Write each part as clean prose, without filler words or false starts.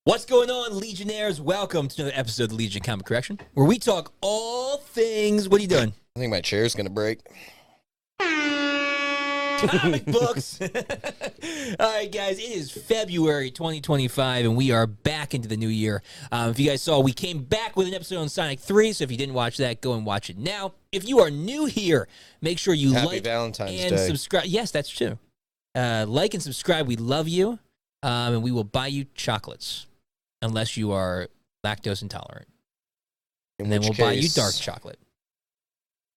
What's going on, Legionnaires? Welcome to another episode of the Legion Comic Correction, where we talk all things. What are you doing? I think my chair's going to break. Comic books. All right, guys, it is February 2025, and we are back into the new year. If you guys saw, we came back with an episode on Sonic 3, so if you didn't watch that, go and watch it now. If you are new here, make sure you Happy like Valentine's and Day. subscribe. Yes, that's true. Like and subscribe. We love you, and we will buy you chocolates, unless you are lactose intolerant. And then we'll buy you dark chocolate.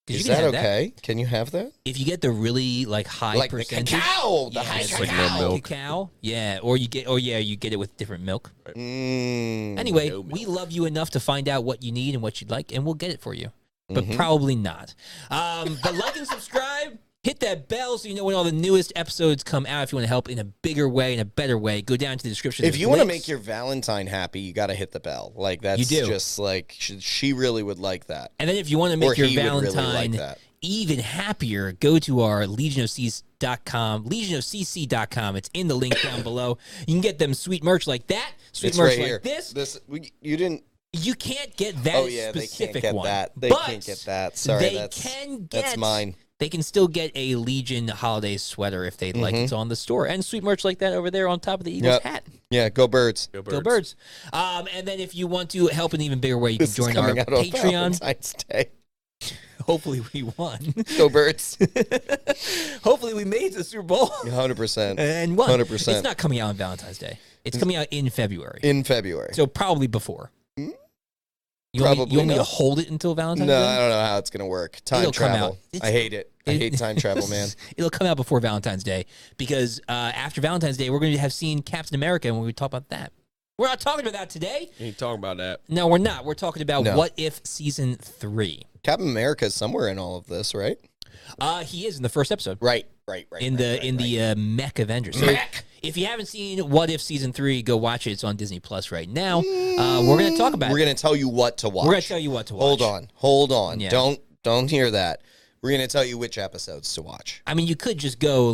Is that okay? Can you have that? If you get the really high percentage, the cacao, high cacao. cacao, yeah, or you get it with different milk. Anyway, we love you enough to find out what you need and what you'd like, and we'll get it for you. But probably not. But like and subscribe. Hit that bell so you know when all the newest episodes come out. If you want to help in a bigger way, in a better way, go down to the description. If you want to make your Valentine happy, you got to hit the bell. That's you do. Just she really would like that. And then if you want to make your Valentine even happier, go to our legionofcc.com, legionofcc.com. It's in the link down below. You can get them sweet merch like that, sweet merch right like this. You didn't. You can't get that specific they can't get one. That. They can't get that. Sorry, that's mine. They can still get a Legion holiday sweater if they'd like. It's on the store. And sweet merch like that over there on top of the Eagles hat. Yeah, go Birds. Go Birds. And then if you want to help in an even bigger way, you can join our Patreon. Valentine's Day. Hopefully we won. Go Birds. Hopefully we made the Super Bowl. 100%. And won. 100%. It's not coming out on Valentine's Day. It's coming out in February. So probably before. You want me to hold it until Valentine's Day? No, I don't know how it's going to work. Time travel. I hate it. I hate time travel, man. It'll come out before Valentine's Day because after Valentine's Day, we're going to have seen Captain America when we talk about that. We're not talking about that today. You ain't talking about that. No, we're not. We're talking about What If Season 3. Captain America is somewhere in all of this, right? He is in the first episode. Right. In the Mech Avengers. So if you haven't seen What If Season 3, go watch it. It's on Disney Plus right now. We're going to talk about it. We're going to tell you what to watch. We're going to tell you what to watch. Hold on. Yeah. Don't hear that. We're going to tell you which episodes to watch. I mean, you could just go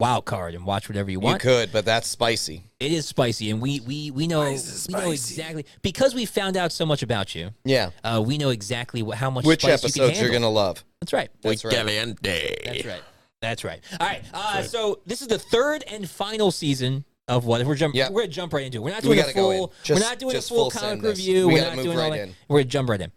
wild card and watch whatever you want. You could, but that's spicy. It is spicy, and we know exactly because we found out so much about you. Yeah, we know exactly how much. Which spice episodes you're gonna love? That's right. That's right. All right. So this is the third and final season of What If. We're gonna jump right into it. We're not doing a full comic review. We're not doing all that. We're gonna jump right in.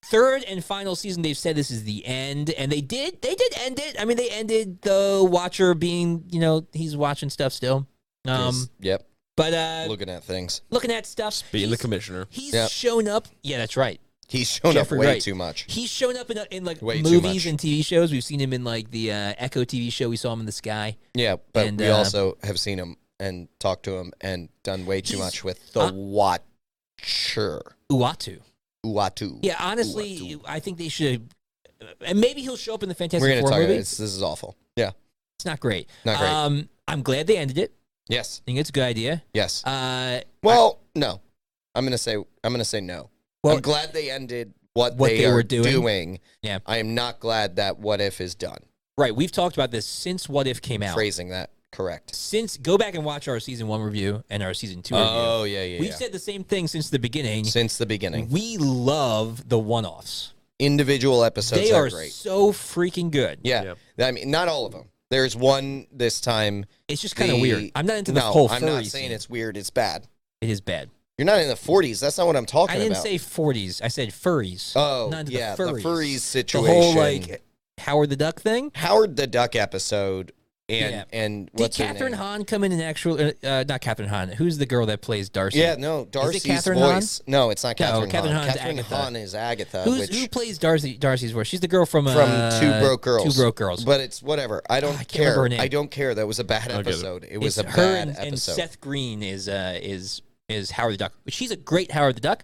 Third and final season, they've said this is the end, and they did end it. I mean, they ended the Watcher being, he's watching stuff still. Yep. But looking at things. Looking at stuff. Being the commissioner. He's shown up. Yeah, that's right. He's shown up way too much. He's shown up in movies and TV shows. We've seen him in the Echo TV show. We saw him in the sky. Yeah, but we also have seen him and talked to him and done way too much with the Watcher. Uatu. Yeah, honestly, Uatu. I think they should. And maybe he'll show up in the Fantastic Four movie. We're going to talk about this. This is awful. Yeah. It's not great. Not great. I'm glad they ended it. Yes. I think it's a good idea. Yes. No. I'm gonna say no. Well, I'm glad they ended what they were doing. Yeah. I am not glad that What If is done. Right. We've talked about this since What If came out. Phrasing that correct. Go back and watch our season 1 review and our season 2 review. Oh yeah. We've said the same thing since the beginning. We love the one-offs. Individual episodes they are great. So freaking good. Yeah. I mean, not all of them. There's one this time. It's just kind of weird. I'm not into the whole furry I'm not saying it's weird. It's bad. It is bad. You're not in the 40s. That's not what I'm talking about. I didn't say 40s. I said furries. Oh, not into yeah, the furries situation. The whole, Howard the Duck thing? Howard the Duck episode. And what's Did Catherine Hahn come in not Catherine Hahn. Who's the girl that plays Darcy? Yeah, no, Darcy's Catherine voice. Hahn? No, it's not Catherine Hahn. Catherine Hahn is Agatha. Who plays Darcy's voice? She's the girl from Two Broke Girls. Two Broke Girls. But it's whatever. I don't care. I don't care. That was a bad episode. It was a bad episode. And Seth Green is Howard the Duck. She's a great Howard the Duck,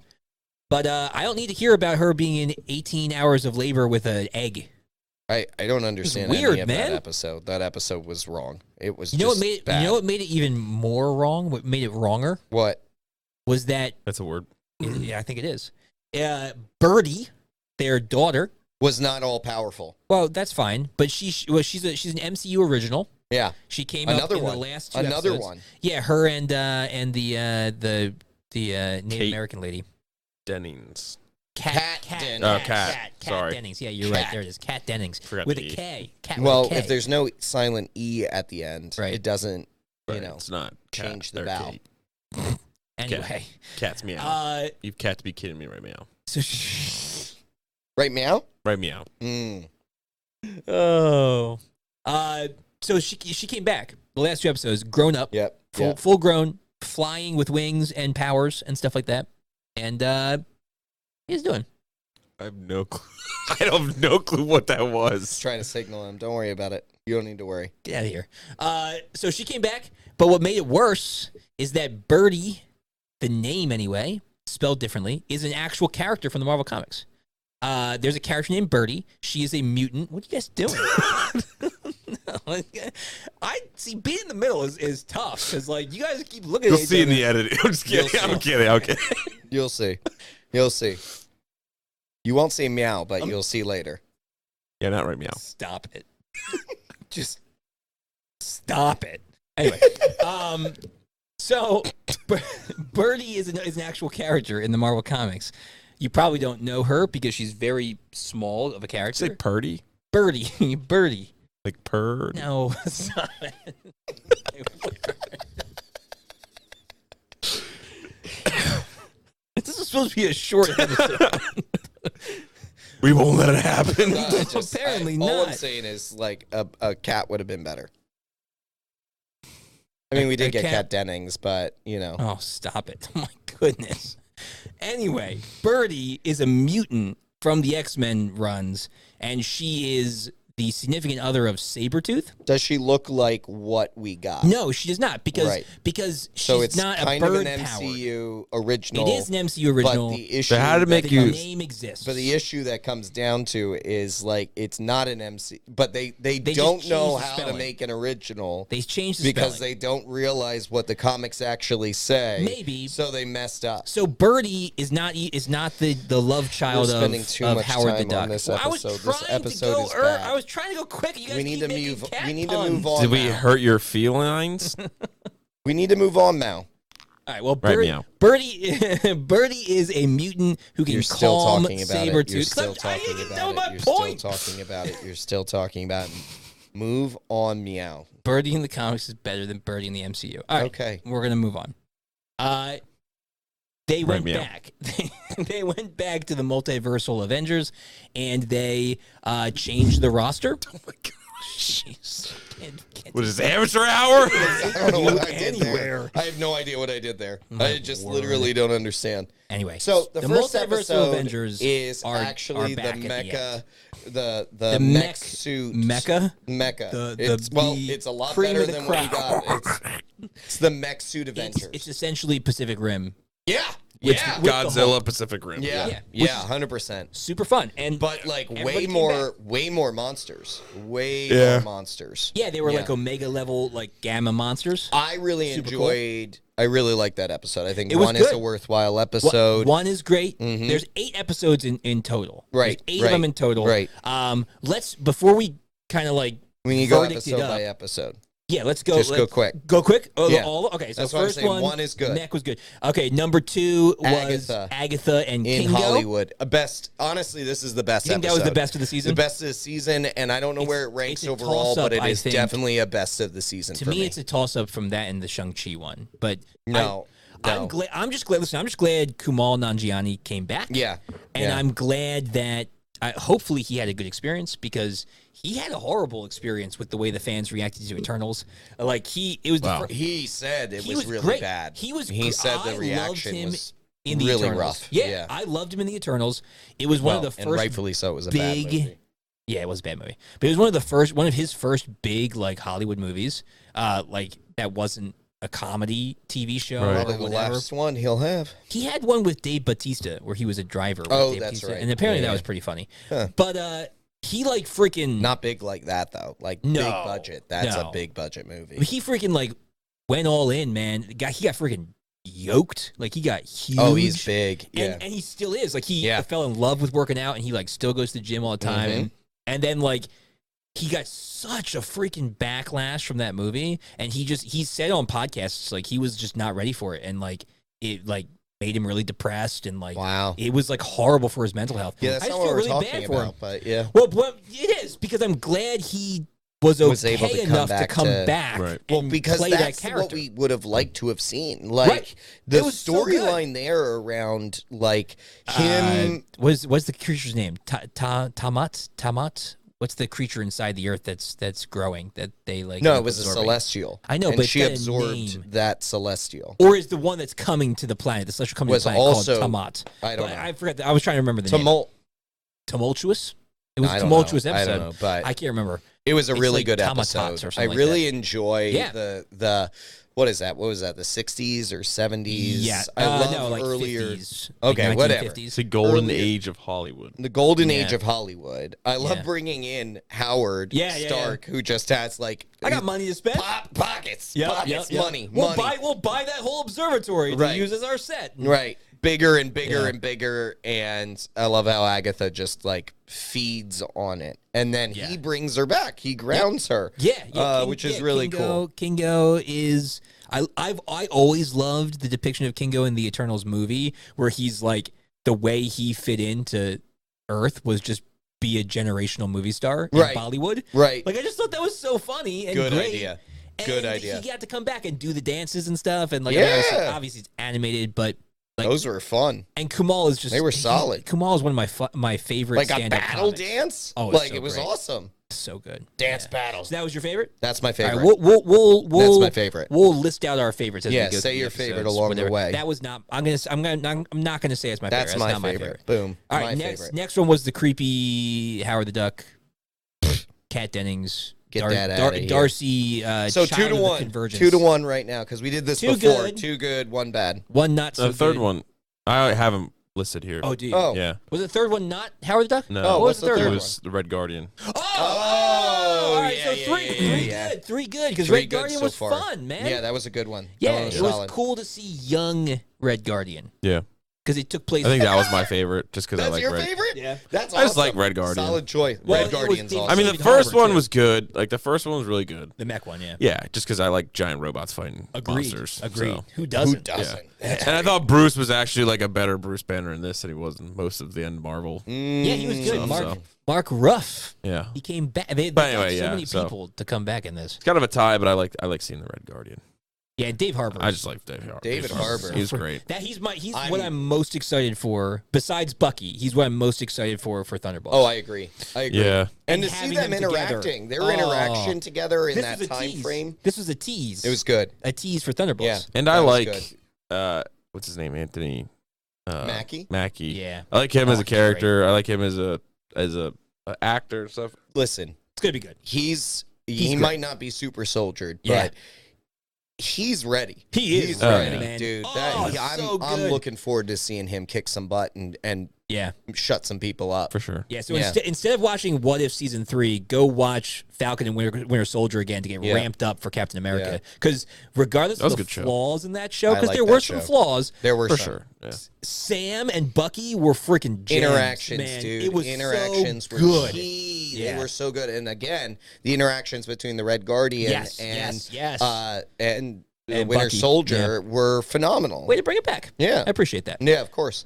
but I don't need to hear about her being in 18 hours of labor with an egg. I don't understand weird, any of man. that episode. That episode was wrong. It was bad. You know what made it even more wrong? What made it wronger? What? Was that... That's a word. Yeah, I think it is. Birdie, their daughter... Was not all powerful. Well, that's fine, but she's an MCU original. Yeah. She came up in the last 2 episodes. Another one. Yeah, her and the Native American lady. Dennings. Kat Dennings. Oh, Kat. Sorry. Dennings. Yeah, you're right. There it is. Kat Dennings. With a K. Kat well, with a K. If there's no silent E at the end, it doesn't, it's not change the vowel. Anyway. Cat's meow. You've got to be kidding me right meow. So right meow? Right meow. Oh. So she came back. The last 2 episodes, grown up. Yep. Full grown, flying with wings and powers and stuff like that. And he's doing. I have no clue. I have no clue what that was. Trying to signal him. Don't worry about it. You don't need to worry. Get out of here. So she came back, but what made it worse is that Birdie, the name anyway, spelled differently, is an actual character from the Marvel Comics. There's a character named Birdie. She is a mutant. What are you guys doing? I see. Being in the middle is tough because like you guys keep looking. You'll at see in the editing. I'm just kidding. I'm kidding. Okay. You'll see. You won't see meow, but you'll see later. Yeah, not right meow. Stop it. Just stop it. Anyway, so Birdie is an actual character in the Marvel Comics. You probably don't know her because she's very small of a character. Say Purdy? Birdie. Like Purd? No, stop it. This is supposed to be a short episode. We won't let it happen. Apparently not. All I'm saying is, like, a cat would have been better. I mean, we did get Kat Dennings, but, you know. Oh, stop it. Oh, my goodness. Anyway, Birdie is a mutant from the X-Men runs, and she is the significant other of Sabretooth. Does she look like what we got? No, she does not, because she's not a bird power. So it's kind of an MCU original. It is an MCU original. But the issue the name exists. But the issue that comes down to is, like, it's not an MCU. But they don't know how to make an original. They changed the because spelling. they don't realize what the comics actually say. Maybe. So they messed up. So Birdie is not the love child of Howard the Duck. This episode I was trying to go quick. You guys we need to move on. Did we hurt your feelings? We need to move on now. All right. Well, Birdie is a mutant who can calm Sabretooth. You're still talking about it. You're still talking about it. Move on, meow. Birdie in the comics is better than Birdie in the MCU. All right. Okay. We're gonna move on. They went back. They went back to the multiversal Avengers, and they changed the roster. Oh my gosh! What is this, amateur hour? I don't know what I did there. I have no idea what I did there. I just literally don't understand. Anyway, so the first episode Avengers is actually the mecha, the mech suit. Mecha. It's a lot better than what we got. It's the mech suit Avengers. It's essentially Pacific Rim. Yeah. Godzilla Pacific Rim. Yeah, 100%. Super fun. But like way more monsters. More monsters. Yeah, they were like Omega level, like gamma monsters. I really enjoyed. I really liked that episode. I think one is a worthwhile episode. One is great. Mm-hmm. There's 8 episodes in total. Right. There's 8 of them in total. Right. Before we kind of like we need to go episode by episode. Yeah, let's go. Go quick. Go quick? Yeah. Okay, so that's first one is good. Mech was good. Okay, number 2 was Agatha and in Kingo. Hollywood. Honestly, this is the best episode. You think that was the best of the season? The best of the season, and I don't know where it ranks overall, but it is definitely a best of the season for me. To me, it's a toss-up from that and the Shang-Chi one. But no. I'm just glad Kumail Nanjiani came back. Yeah. And I'm glad that hopefully he had a good experience because he had a horrible experience with the way the fans reacted to Eternals. Like he said it was really great. bad. He said the reaction was in the really Eternals. rough. Yeah, I loved him in the Eternals. It was one of the first, and rightfully so. It was a bad movie. Yeah, it was a bad movie, but it was one of his first big like Hollywood movies. Like that wasn't a comedy TV show or whatever. The last one he'll have. He had one with Dave Bautista where he was a driver. With Dave that's Bautista, right. And apparently that was pretty funny. Huh. But he like freaking not big like that though. Like big budget. That's a big budget movie. He freaking like went all in, man. He got freaking yoked. Like he got huge. Oh, he's big. Yeah. And he still is. Like he fell in love with working out and he like still goes to the gym all the time. Mm-hmm. And then like he got such a freaking backlash from that movie, and he said on podcasts like he was just not ready for it, and like it like made him really depressed, and like it was like horrible for his mental health. Yeah, that's not what we're talking about, but yeah. Well, it is because I'm glad he was able to enough to come back. Right. Well, because that's what we would have liked to have seen. Like the storyline there around like him. What's the creature's name? Tamat. What's the creature inside the earth that's growing that they like? No, it was absorbing? A celestial. I know, and but she absorbed that celestial. Or is the one that's coming to the planet? The celestial coming to the planet also called Tamat. I don't know. I forgot. I was trying to remember the name. Tumultuous. It was a tumultuous episode. I don't know, but I can't remember. It was a really good episode. I really enjoy the what is that? What was that? The 60s or 70s? Yeah. I love earlier. 50s, okay, like whatever. It's the golden age of Hollywood. The golden age of Hollywood. I love bringing in Howard Stark, who just has like I got money to spend. Pockets. Money. We'll buy that whole observatory to use as our set. Right. Bigger and bigger and bigger, and I love how Agatha just feeds on it, and then he brings her back. He grounds her, which is really cool. Kingo is I always loved the depiction of Kingo in the Eternals movie, where he's like the way he fit into Earth was just be a generational movie star in Bollywood. Right, like I just thought that was so funny and good great. idea. And good idea. He got to come back and do the dances and stuff, and obviously it's animated, but. Those were fun. And Kumal is just—they were solid. Kumal is one of my favorite. Like stand-up a battle comics. dance. Oh, it was awesome. So good. Dance battles. So that was your favorite? That's my favorite. Right, we'll That's my favorite. We'll list out our favorites. As we go say your episodes, favorite along the way. That was not. I'm not gonna say it's my favorite. That's my favorite. Boom. All right. Next one was the creepy Howard the Duck, Kat Dennings. Get that out of here. Darcy. So 2-1. 2-1 right now because we did this before. Good. 2 good, 1 bad. 1 not so good. The third one. I haven't listed here. Oh, dude. Oh. Yeah. Was the third one not Howard the Duck? No. Oh, what was the third one? It was the Red Guardian. All right, so three good, because Red Guardian was fun, man. Yeah, that was a good one. Yeah, it was cool to see young Red Guardian. Yeah. Because it took place. I think that was my favorite, just because I like Red. Red. That's your favorite? Yeah. That's awesome. I just like Red Guardian. Solid choice. Red Guardian's awesome. I mean, the first one was good. Like, the first one was really good. The mech one, yeah. Yeah, just because I like giant robots fighting monsters. Agreed. So. Who doesn't? Yeah. And I thought Bruce was actually like a better Bruce Banner in this than he was in most of the end Marvel. Yeah, he was good. Mark Ruff. Yeah. He came back. They got so many people to come back in this. It's kind of a tie, but I like seeing the Red Guardian. Yeah, Dave Harbour. I just like Dave Harbour. David Harbour. He's great. He's what I'm most excited for. Besides Bucky, he's what I'm most excited for Thunderbolts. Oh, I agree. Yeah. And to see them interacting, their interaction together in that time frame. This was a tease. It was good. A tease for Thunderbolts. Yeah. And I like, what's his name? Anthony Mackie. Yeah. I like him as a character. Great. I like him as a actor and stuff. Listen, it's gonna be good. He might not be super soldiered, but he's ready. He's ready, man. Dude. I'm looking forward to seeing him kick some butt and shut some people up. For sure. Yeah, so instead of watching What If Season 3, go watch Falcon and Winter Soldier again to get ramped up for Captain America. Because regardless of the flaws in that show, because there were some flaws. There were for some. Sure. Yeah. Sam and Bucky were freaking gems, interactions, man. dude. It was interactions so were good. Key. They were so good. And again, the interactions between the Red Guardian and the Winter Bucky. Soldier were phenomenal. Way to bring it back. Yeah. I appreciate that. Yeah, of course.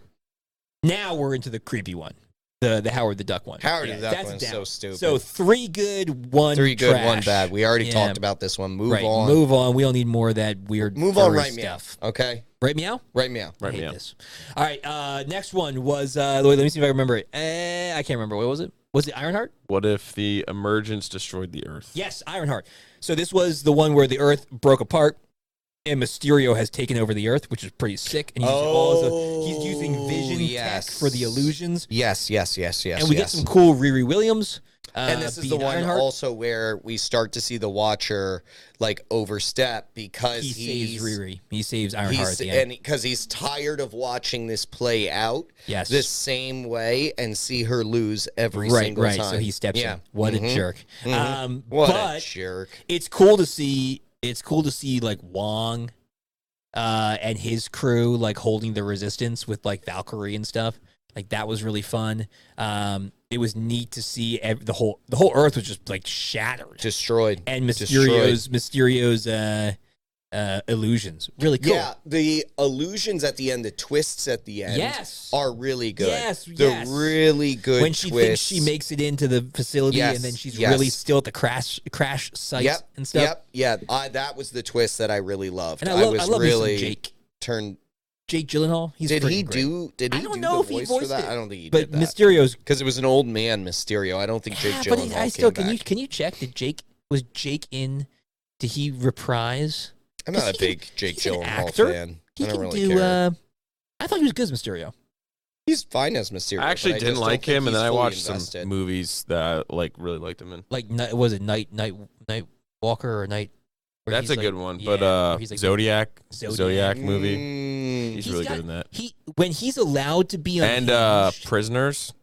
Now we're into the creepy one. The Howard the Duck one. Howard the Duck one's so stupid. So 3 good, 1 3 good, trash. 1 bad. We already talked about this one. Move on. Move on. We don't need more of that weird Move on right stuff. Meow. Okay? Right meow? Right meow. Right I hate meow. this. All right, next one was, let me see if I remember it. I can't remember. What was it? Was it Ironheart? What if the emergence destroyed the Earth? Yes, Ironheart. So this was the one where the Earth broke apart and Mysterio has taken over the Earth, which is pretty sick. And he's using vision tech for the illusions. Yes. And we get some cool Riri Williams. And this is the one also where we start to see the Watcher like overstep because he saves Riri. He saves Ironheart at the end. And because he's tired of watching this play out the same way and see her lose every single time. So he steps in. What a jerk. What a jerk. It's cool to see. It's cool to see like Wong and his crew like holding the resistance with like Valkyrie and stuff. Like that was really fun. It was neat to see the whole Earth was just like shattered, destroyed, and Mysterio's illusions really cool. Yeah, the illusions at the end, the twists at the end, are really good. They're really good. When she thinks she makes it into the facility, and then she's really still at the crash site and stuff. That was the twist that I really loved. And I love really Jake. Jake Gyllenhaal. Did he do the voice for that? I don't think he did that. But Mysterio's, because it was an old man Mysterio. I don't think Jake Gyllenhaal came back. Can you check? Did Jake did he reprise? I'm not a big Jake Gyllenhaal fan. I don't really care. I thought he was good as Mysterio. He's fine as Mysterio. I actually didn't like him, and then I watched some movies that I really liked him in. Like, was it Night Walker or Night? That's a good one, but Zodiac movie. He's really good in that. When he's allowed to be unhinged, and Prisoners.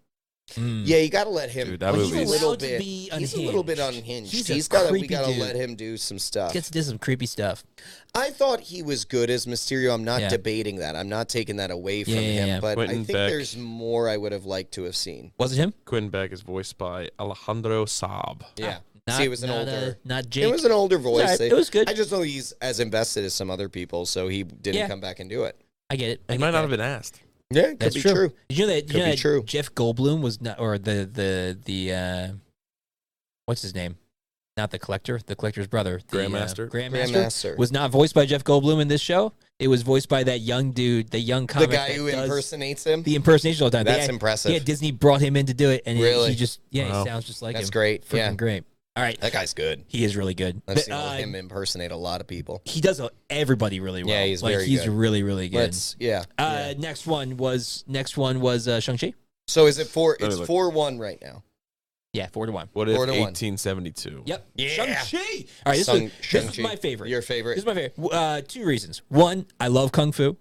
Yeah, you got to let him. Dude, that movie he's a little bit unhinged. We got to let him do some stuff. Gets to do some creepy stuff. I thought he was good as Mysterio. I'm not debating that. I'm not taking that away from him. But Quentin I think there's more I would have liked to have seen. Was it him? Quentin Beck is voiced by Alejandro Saab. Yeah. See, it was not Jake. It was an older voice. It was good. I just know he's as invested as some other people, so he didn't come back and do it. I get it. He might not have been asked. Yeah, it could be true. Did you know that? Jeff Goldblum was not, or the what's his name? Not the Collector. The Collector's brother, Grandmaster, was not voiced by Jeff Goldblum in this show. It was voiced by that young dude, the young comic, the guy who impersonates him. The impersonation all the time. That's impressive. Yeah, Disney brought him in to do it, and he just he sounds just like him. That's great. Freaking great. All right. That guy's good. He is really good. I've seen him impersonate a lot of people. He does everybody really well. Yeah, he's very good. He's really, really good. Next one was Shang-Chi. So is it 4-1 right now? Yeah, 4-1. What is 1872? Yep. Yeah. Shang-Chi. All right, this is my favorite. Your favorite? This is my favorite. 2 reasons. One, I love Kung Fu.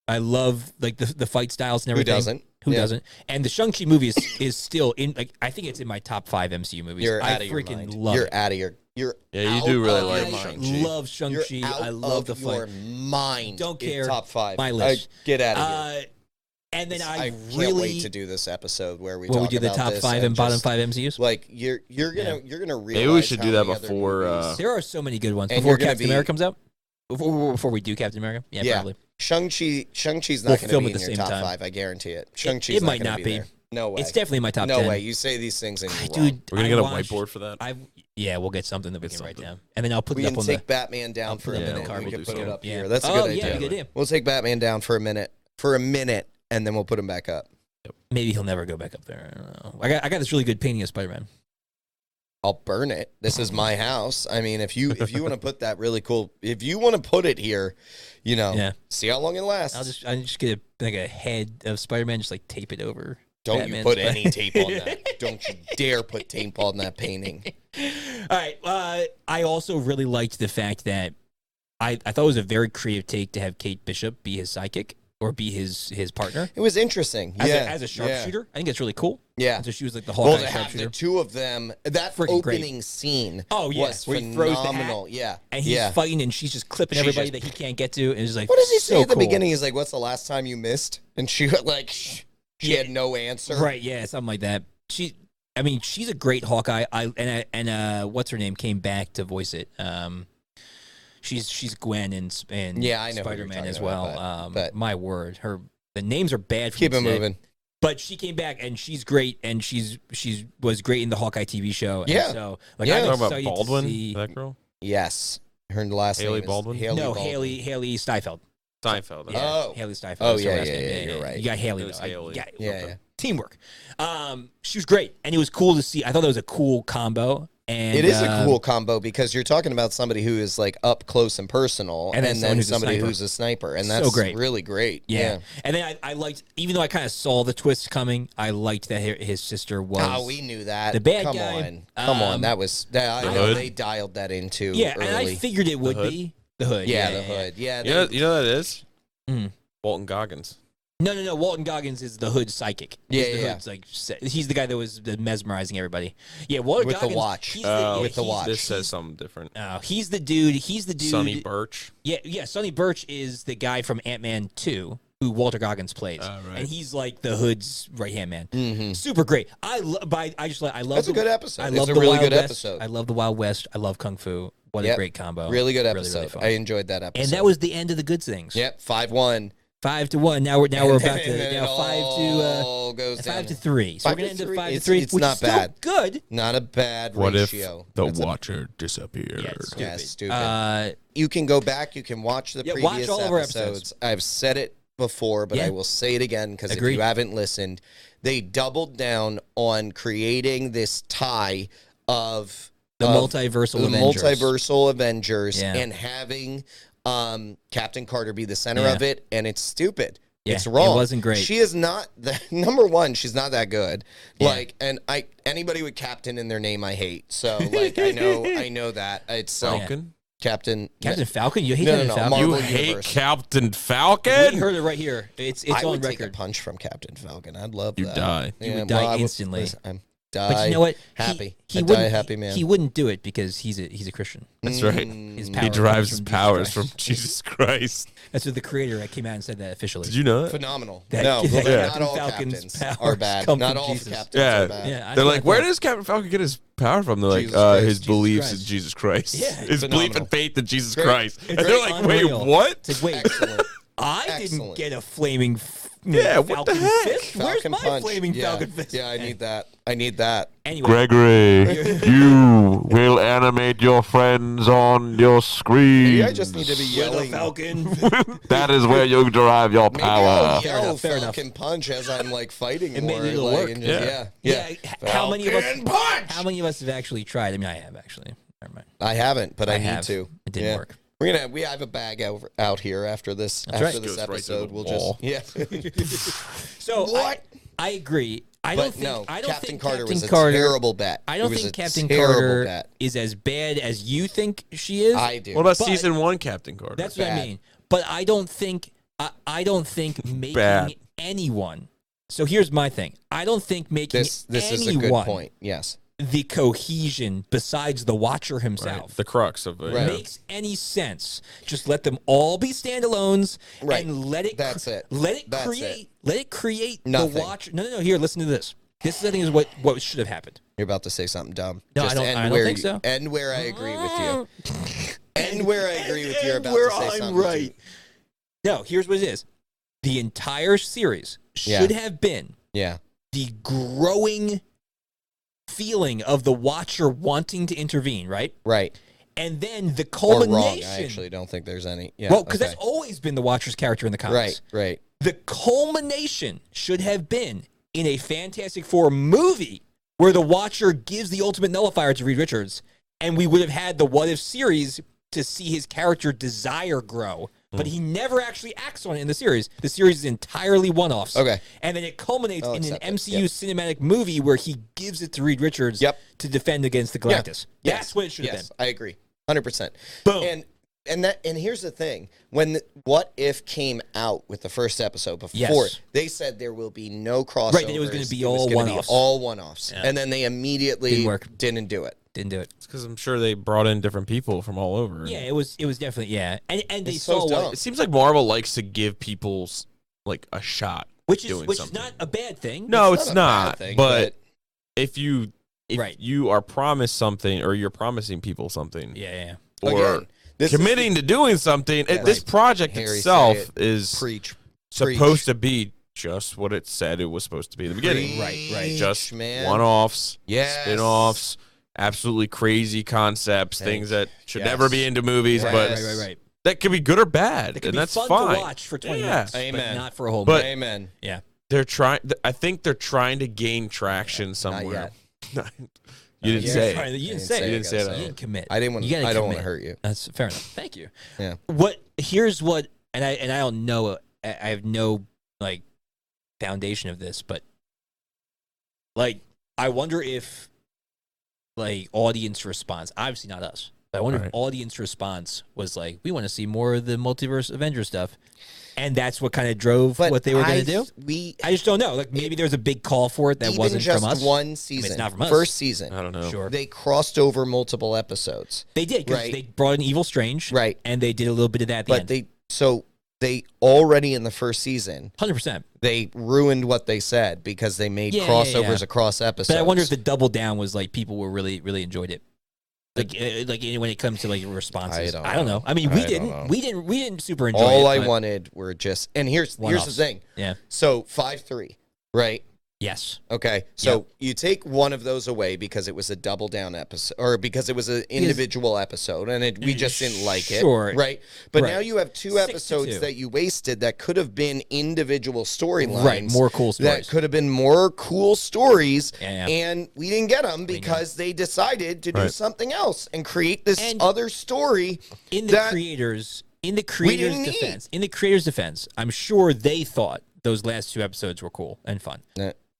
I love like the fight styles and everything. Who doesn't? Who doesn't? And the Shang-Chi movie is still in. Like, I think it's in my top 5 MCU movies. You're I out of your freaking mind. love You're it. out of your. You're you do really like Shang-Chi. I love Shang-Chi. I love the fight. Your mind. Don't care. Top 5. My list. Get out of here. And then I can't wait to do this episode where we do the top 5 and bottom 5 MCUs. Like you're gonna realize. Maybe we should do that before. There are so many good ones before Captain America comes out. Before we do Captain America, probably. Shang-Chi's not going to be in your top 5. I guarantee it. Shang-Chi's might not be. No way. It's definitely my top 10. No way. You say these things and you're dude, we're gonna get a whiteboard for that. We'll get something that we can write down, and then I'll put it up on the. We can take Batman down for a minute. We can put it up here. That's a good idea. Yeah, good idea. We'll take Batman down for a minute, and then we'll put him back up. Maybe he'll never go back up there. I don't know. I got this really good painting of Spider-Man. I'll burn it. This is my house. I mean, if you want to put that really cool, if you want to put it here, see how long it lasts. I'll just get a head of Spider-Man, just like tape it over. Don't Batman's you put any tape on that. Don't you dare put tape on that painting. All right. I also really liked the fact that I thought it was a very creative take to have Kate Bishop be his sidekick or be his partner. It was interesting. As a sharpshooter. I think it's really cool. Yeah. So she was like the Hawkeye to have sharpshooter. the two of them, that freaking opening scene was phenomenal. Yeah. And he's fighting and she's just clipping everybody that he can't get to. And it's like, what does he say at the beginning? He's like, what's the last time you missed? And she she had no answer. Right, yeah, something like that. She's a great Hawkeye. And what's her name came back to voice it. She's Gwen and Spider-Man as well. But my word, the names are bad for keep it moving. But she came back and she's great, and she was great in the Hawkeye TV show. Yeah. And so I'm talking about Baldwin, that girl. Yes, her last Haley name Baldwin. Is Haley Baldwin. Haley Steinfeld. Seinfeld. Yeah, Haley Steinfeld. Oh yeah, you're right. You got Haley. Haley. Yeah. Teamwork. She was great, and it was cool to see. I thought that was a cool combo. And it is a cool combo because you're talking about somebody who is like up close and personal, and then somebody who's a sniper, and that's really great. Yeah. And then I liked, even though I kind of saw the twist coming, I liked that his sister was. Oh, we knew that. The bad guy. Come on, that was that. I know they dialed that into. Yeah, early. and I figured it would be the Hood. Yeah, the Hood. Yeah, you know what that is? Walton Goggins. No. Walton Goggins is the Hood psychic. Hood's, like, he's the guy that was mesmerizing everybody. Yeah, Walton with Goggins. The watch. With the watch. This says something different. He's the dude. Sonny Birch. Yeah. Sonny Birch is the guy from Ant-Man 2 who Walter Goggins plays, and he's like the Hood's right hand man. Mm-hmm. Super great. I love. That's a good episode. I love it's a really good West. episode. I love the Wild West. I love Kung Fu. What a great combo. Really good episode. Really I enjoyed that episode. And that was the end of the good things. Yep, 5-1. 5-1. Now we're about to 5-3. So we're gonna end up 5-3. It's not bad. Good. Not a bad ratio. What if the Watcher disappeared? Yeah, stupid. You can go back. You can watch the previous episodes. I've said it before, but I will say it again because if you haven't listened, they doubled down on creating this tie of the multiversal Avengers and having Captain Carter be the center of it, and it's stupid. Yeah, it's wrong. It wasn't great. She is not number one. She's not that good. Yeah. Like, and anybody with Captain in their name, I hate. So, like, I know that it's Falcon. Captain Falcon. You hate Captain Falcon. You hate Captain Falcon. You heard it right here. It's on record. I would take a punch from Captain Falcon. I'd love that. You die. You would die instantly. But you know what? Happy. He die a happy man. He wouldn't do it because he's a Christian. That's right. He derives his powers from Jesus Christ. That's what the creator came out and said that officially. Did you know that? Phenomenal. Not all captains are bad. Not all captains are bad. Yeah, they're like, where does Captain Falcon get his power from? They're like, his beliefs in Jesus Christ. Yeah, his belief and faith in Jesus Christ. And they're like, wait, what? It's like, wait, I didn't get a flaming what the heck? Fist? Where's my flaming Falcon fist? Yeah, I need that. Anyway. Gregory, you will animate your friends on your screen. Maybe I just need to be yelling. Falcon. That is where you derive your power. Maybe I'll yell Falcon punch as I'm like fighting more. Maybe it'll work. Yeah. How many of us have actually tried? I mean, I have actually. Never mind. I haven't, but I need to. It didn't work. We have a bag out here after this this episode. We'll just So what? I agree. I don't think Captain Carter was a terrible bet. I don't think Captain Carter is as bad as you think she is. I do. What about season 1 Captain Carter? That's what I mean. But I don't think making anyone. So here's my thing. I don't think making this is a good point. Yes. The cohesion besides the Watcher himself, the crux of it, makes any sense. Just let them all be standalones, and let it. That's it. Let it create Nothing. The Watcher. No. Here, listen to this. This I think is what should have happened. You're about to say something dumb. No, I don't think so. End where I agree with you. End where I agree with you. You're about to say something right. No, here's what it is. The entire series should have been the growing feeling of the Watcher wanting to intervene, right? Right. And then the culmination. Or wrong. I actually don't think there's any. Yeah, well, because that's always been the Watcher's character in the comics. Right. The culmination should have been in a Fantastic Four movie where the Watcher gives the ultimate nullifier to Reed Richards, and we would have had the What If series to see his character desire grow. But he never actually acts on it in the series. The series is entirely one-offs. Okay. And then it culminates in an MCU cinematic movie where he gives it to Reed Richards to defend against the Galactus. Yep. That's what it should have been. I agree. 100%. Boom. And here's the thing. When What If came out with the first episode before, they said there will be no crossovers. Right, it was going to be all one-offs. All one-offs. Yeah. And then they immediately didn't do it. Didn't do it. It's because I'm sure they brought in different people from all over. Yeah, it was definitely and they saw what it seems like Marvel likes to give people like a shot, which is not a bad thing. No, it's not. But if you are promised something or you're promising people something, or committing to doing something, this project itself is supposed to be just what it said it was supposed to be in the beginning. Right. Just one-offs, spin-offs. Absolutely crazy concepts, things that should never be into movies, but that could be good or bad, and that's fun fine. To watch for 20 minutes, but not for a whole movie. Amen. Yeah, they're trying. I think they're trying to gain traction somewhere. You didn't say it. You didn't say it. You didn't say it. You didn't commit. I didn't want. I don't want to hurt you. That's fair enough. Thank you. Yeah. Here's what, and I don't know. I have no foundation of this, but I wonder if. Audience response, obviously not us, but I wonder if audience response was we want to see more of the multiverse Avengers stuff, and that's what kind of drove what they were going to do. I just don't know. Maybe there's a big call for it that wasn't from us. One season, it's not from us. First season. I don't know. Sure. They crossed over multiple episodes. They did because they brought in Evil Strange, right? And they did a little bit of that at the end. they already in the first season, 100%, they ruined what they said because they made crossovers across episodes. But I wonder if the double down was like people were really enjoyed it. Like when it comes to like responses, I don't know. I mean, we didn't super enjoy it. All I wanted were just, and here's the thing. Yeah. So 5-3, right? Yes. Okay. So you take one of those away because it was a double down episode, or because it was an individual episode, and we just didn't like it. Right. But now you have 2 episodes that you wasted that could have been individual storylines. Right. More cool stories. That could have been more cool stories. And we didn't get them because they decided to do something else and create this other story. In the creators' defense, I'm sure they thought those last 2 episodes were cool and fun.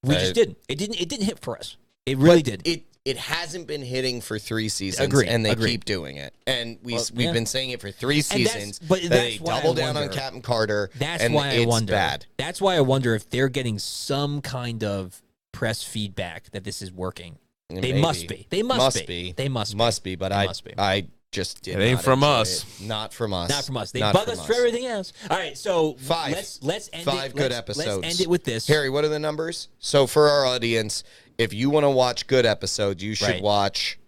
We just didn't. It didn't hit for us. It really didn't. It hasn't been hitting for 3 seasons, and they keep doing it. And we've been saying it for 3 seasons. But they double down on Captain Carter. That's why I wonder. Bad. That's why I wonder if they're getting some kind of press feedback that this is working. They must be. They must be. They must be. But I just did. It ain't from us. Not from us. Not from us. They bug us for everything else. All right, so 5. Let's end 5 good episodes. Let's end it with this. Harry, what are the numbers? So for our audience, if you want to watch good episodes, you should watch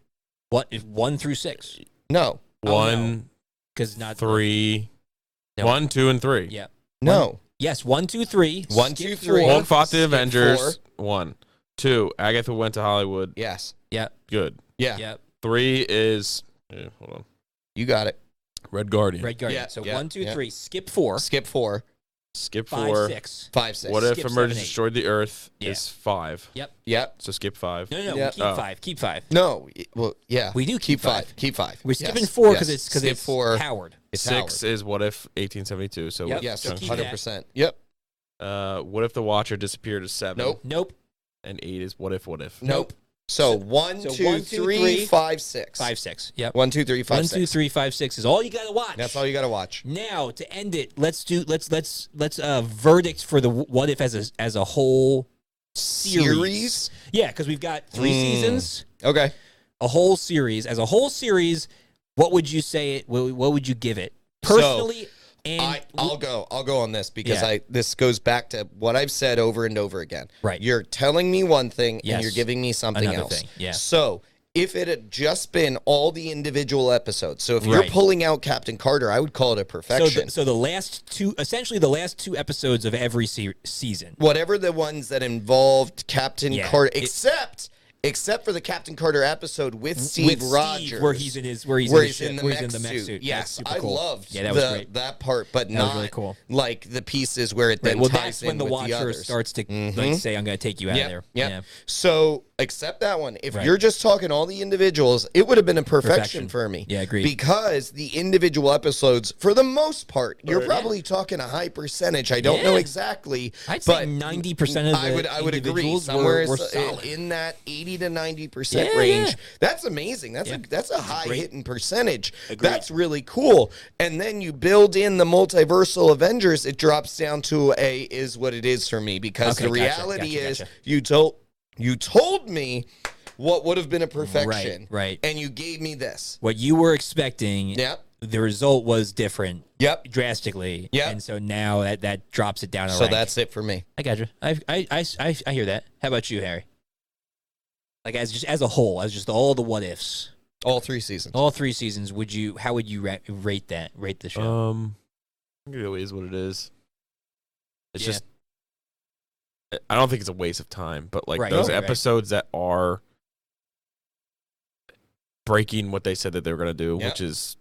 what? 1 through 6? No. 1, because not 3. No. 1, 2, and 3. Yeah. No. Yes, 1, 2, 3. 1, 2, 3. Hulk fought the Avengers. 1. 2. Agatha went to Hollywood. Yes. Yeah. Good. Yeah. Yeah. 3 is. Hold on. You got it. Red Guardian. Yeah, so 1, 2, 3. Skip 4. Skip 4. Skip 5, 4. 6. 5, 6. What if skip Emergence 7, destroyed the Earth is 5? Yep. So skip 5. No. Keep 5. Keep 5. No. Well, yeah. We do keep 5. Keep 5. We're skipping 4 because it's Howard. It's 6 is what if 1872. So yes, 100%. Yep. What if the Watcher disappeared is 7? Nope. And 8 is what if? Nope. So 1, 2, 3, 5, 6. 5, 6. Yep. 1, 2, 3, 5, 6. 1, 2, 3, 5, 6 is all you got to watch. That's all you got to watch. Now to end it, let's verdict for the what if as a whole series. Yeah, because we've got 3 seasons. Okay. A whole series. As a whole series, what would you say it? What would you give it personally? I'll go on this because this goes back to what I've said over and over again. Right. You're telling me one thing and you're giving me something else. Yeah. So if it had just been all the individual episodes, so if you're pulling out Captain Carter, I would call it a perfection. So the last 2 episodes of every season. Whatever the ones that involved Captain Carter, except for the Captain Carter episode with Steve Rogers, where he's in the mech suit. Yes, I loved that was great. that part, but that not was really cool. Like the pieces where it then ties in with the others. That's when the Watcher starts to say, "I'm going to take you out of there." Yeah. So accept that one. If you're just talking all the individuals, it would have been a perfection for me. Yeah, agreed. Because the individual episodes, for the most part, you're probably talking a high percentage. I don't know exactly. I'd say 90% of the I would agree somewhere were solid. In that 80 to 90% range. Yeah. That's amazing. That's a high hitting percentage. Agreed. That's really cool. And then you build in the multiversal Avengers, it drops down to a is what it is for me because the reality is you told me what would have been a perfection. Right. And you gave me this. What you were expecting. The result was different. Drastically. And so now that drops it down a rank. So that's it for me. I got you. I hear that. How about you, Harry? Like as a whole, as just all the what ifs. All 3 seasons. All 3 seasons. How would you rate the show? I think it is what it is. It's just I don't think it's a waste of time, but like those episodes that are breaking what they said that they were going to do, which is,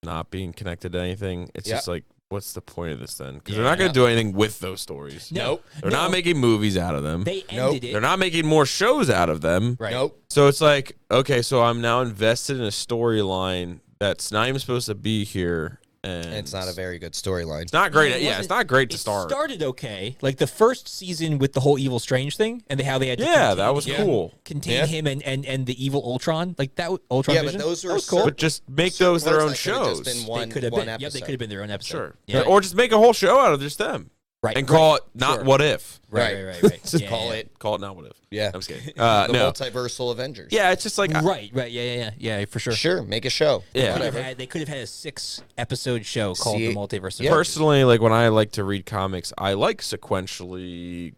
not being connected to anything. It's just like, what's the point of this then? Because they're not going to do anything with those stories. Nope. They're not making movies out of them. They ended it. They're not making more shows out of them. Right. Nope. So it's like, okay, so I'm now invested in a storyline that's not even supposed to be here. And it's not a very good storyline. It's not great. It's not great to start. It started okay. Like the first season with the whole Evil Strange thing and how they had to that was cool. Contain him and the evil Ultron. Like that Ultron Vision. But those were cool. But just make those their own shows. They could have been their own episode. Sure. Yeah. Or just make a whole show out of just them. Right. And call it not What If. Right. Just call it not What If. Yeah. I'm just kidding. The multiversal Avengers. Yeah, it's just like right. Yeah, for sure. Sure, make a show. Yeah. They could have had a 6-episode show called The Multiverse of Avengers. Personally, like when I like to read comics, I like sequentially,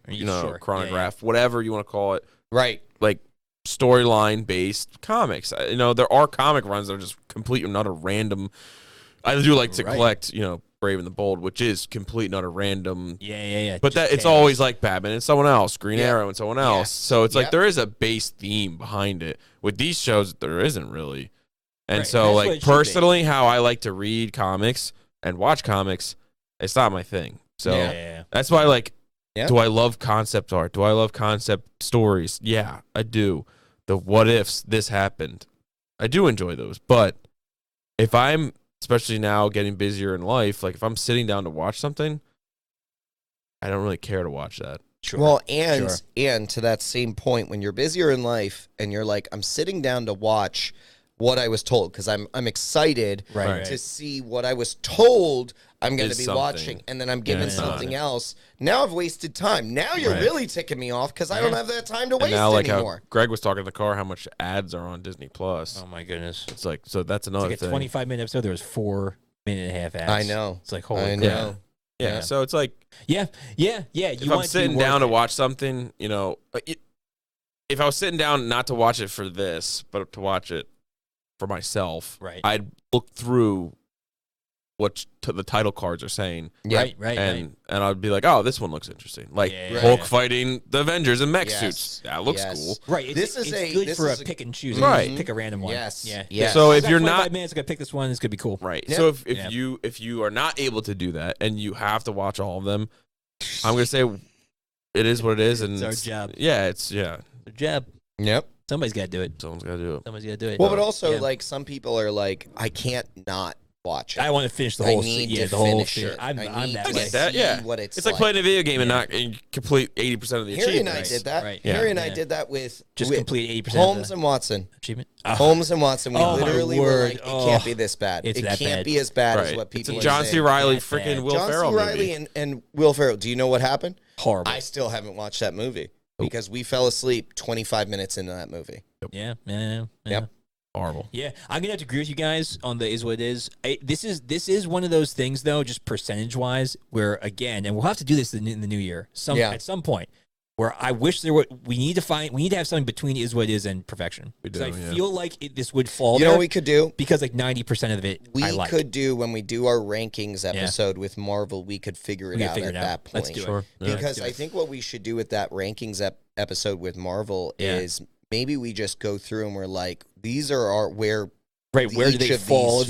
chronograph, whatever you want to call it. Right. Like storyline based comics. There are comic runs that are just complete and utter random. I do like to collect, Brave and the Bold, which is complete and utter random. Yeah. But it's always like Batman and someone else, Green Arrow and someone else. So it's like there is a base theme behind it. With these shows, there isn't really. And so, like, personally, how I like to read comics and watch comics, it's not my thing. So that's why, like, do I love concept art? Do I love concept stories? Yeah, I do. The what ifs, this happened. I do enjoy those. But if I'm, especially now getting busier in life, like if I'm sitting down to watch something, I don't really care to watch that. Sure. Well, and to that same point, when you're busier in life and you're like, I'm sitting down to watch what I was told because I'm excited to see what I was told I'm going to be watching, and then I'm given something else. Now I've wasted time. Now you're really ticking me off because I don't have that time to waste now, like anymore. How Greg was talking in the car, how much ads are on Disney Plus. Oh my goodness! It's like, so that's another thing. A 25-minute episode, there was 4.5 ads. I know. It's like, holy crap. know. Yeah, so it's like, yeah. If I'm sitting down to watch something, if I was sitting down not to watch it for this, but to watch it for myself, I'd look through what the title cards are saying. Right. And I'd be like, oh, this one looks interesting. Like Hulk fighting the Avengers in mech suits. That looks cool. Right. It's good for a pick and choose. Right. Pick a random one. Yes. So if you're not 5 minutes, I'm gonna pick this one. It's gonna be cool. Right. So if you are not able to do that and you have to watch all of them, I'm gonna say it is what it is, and it's our job. Yeah, it's our job. Yep. Somebody's got to do it. Someone's got to do it. Well, but also like some people are like, I can't not watch it. I want to finish the whole thing. Yeah, the whole thing. I'm that way. What it's like playing a video game and not complete 80% of the Harry achievement. and I did that. Harry and I did that with complete 80%. Holmes and Watson. Achievement. Holmes and Watson. We literally were like, it can't be this bad. It can't be as bad as what people are saying. John C. Reilly, freaking Will Ferrell movie. John C. Reilly and Will Ferrell. Do you know what happened? Horrible. I still haven't watched that movie because we fell asleep 25 minutes into that movie. Yeah. Yep. Horrible. Yeah, I'm gonna have to agree with you guys on the is what it is. This is one of those things though, just percentage wise, where again, and we'll have to do this in the new year, at some point, where I wish we need to have something between is what it is and perfection. Because I feel like this would fall. You know what we could do? Because like 90% of it, could do when we do our rankings episode with Marvel. We could figure it out at that point. Let's do it. Because I think what we should do with that rankings episode with Marvel is maybe we just go through and we're like, these are where where do they fall in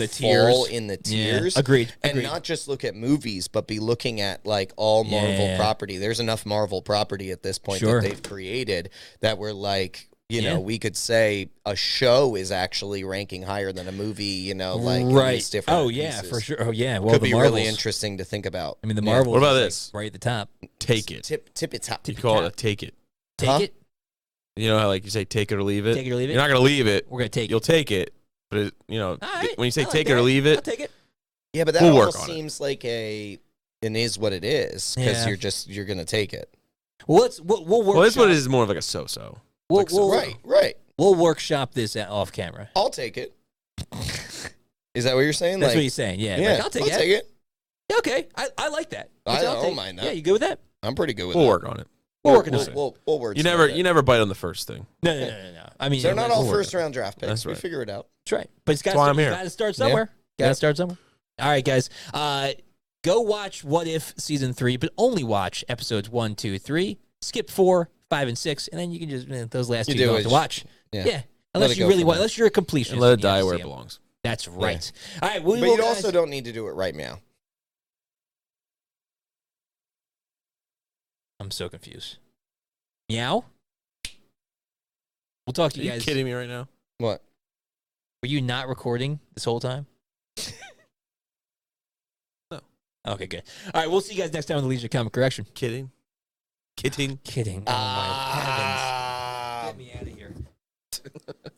the tiers? Yeah. Agreed. And not just look at movies, but be looking at like all Marvel property. There's enough Marvel property at this point that they've created that we're like, we could say a show is actually ranking higher than a movie, like in these different pieces. For sure. Oh yeah. Well, could be really interesting to think about. I mean, the Marvel. What about this? Right at the top. Take it. Tip it top. You call it a take it. Take it. You know how like you say take it or leave it? Take it or leave it? You're not going to leave it. We're going to take it. You'll take it. But, when you say take it or leave it. I'll take it. Yeah, but that almost seems like an is what it is because you're going to take it. Well, we'll workshop. Well, it's what it is more of like a so-so. Right. We'll workshop this off camera. I'll take it. Is that what you're saying? That's what he's saying, yeah. Yeah, like, I'll take it. Yeah, okay. I like that. I don't mind that. Yeah, you good with that? I'm pretty good with that. We'll work on it. We'll work on it. We'll work. You never bite on the first thing. No. I mean, they're not all first round draft picks. That's right. We figure it out. That's right. But it's got to start somewhere. Got to start somewhere. All right, guys. Go watch What If Season 3, but only watch episodes 1, 2, 3. Skip 4, 5, and 6, and then you can just those last 2 you don't have to watch. Yeah. Unless you really want, unless you're a completionist. And let it die where it belongs. That's right. Yeah. All right. But you also don't need to do it right now. I'm so confused. Meow? We'll talk to you guys. Are you kidding me right now? What? Were you not recording this whole time? No. Okay, good. All right, we'll see you guys next time on the Legion of Comic Correction. Kidding. Oh, my heavens. Get me out of here.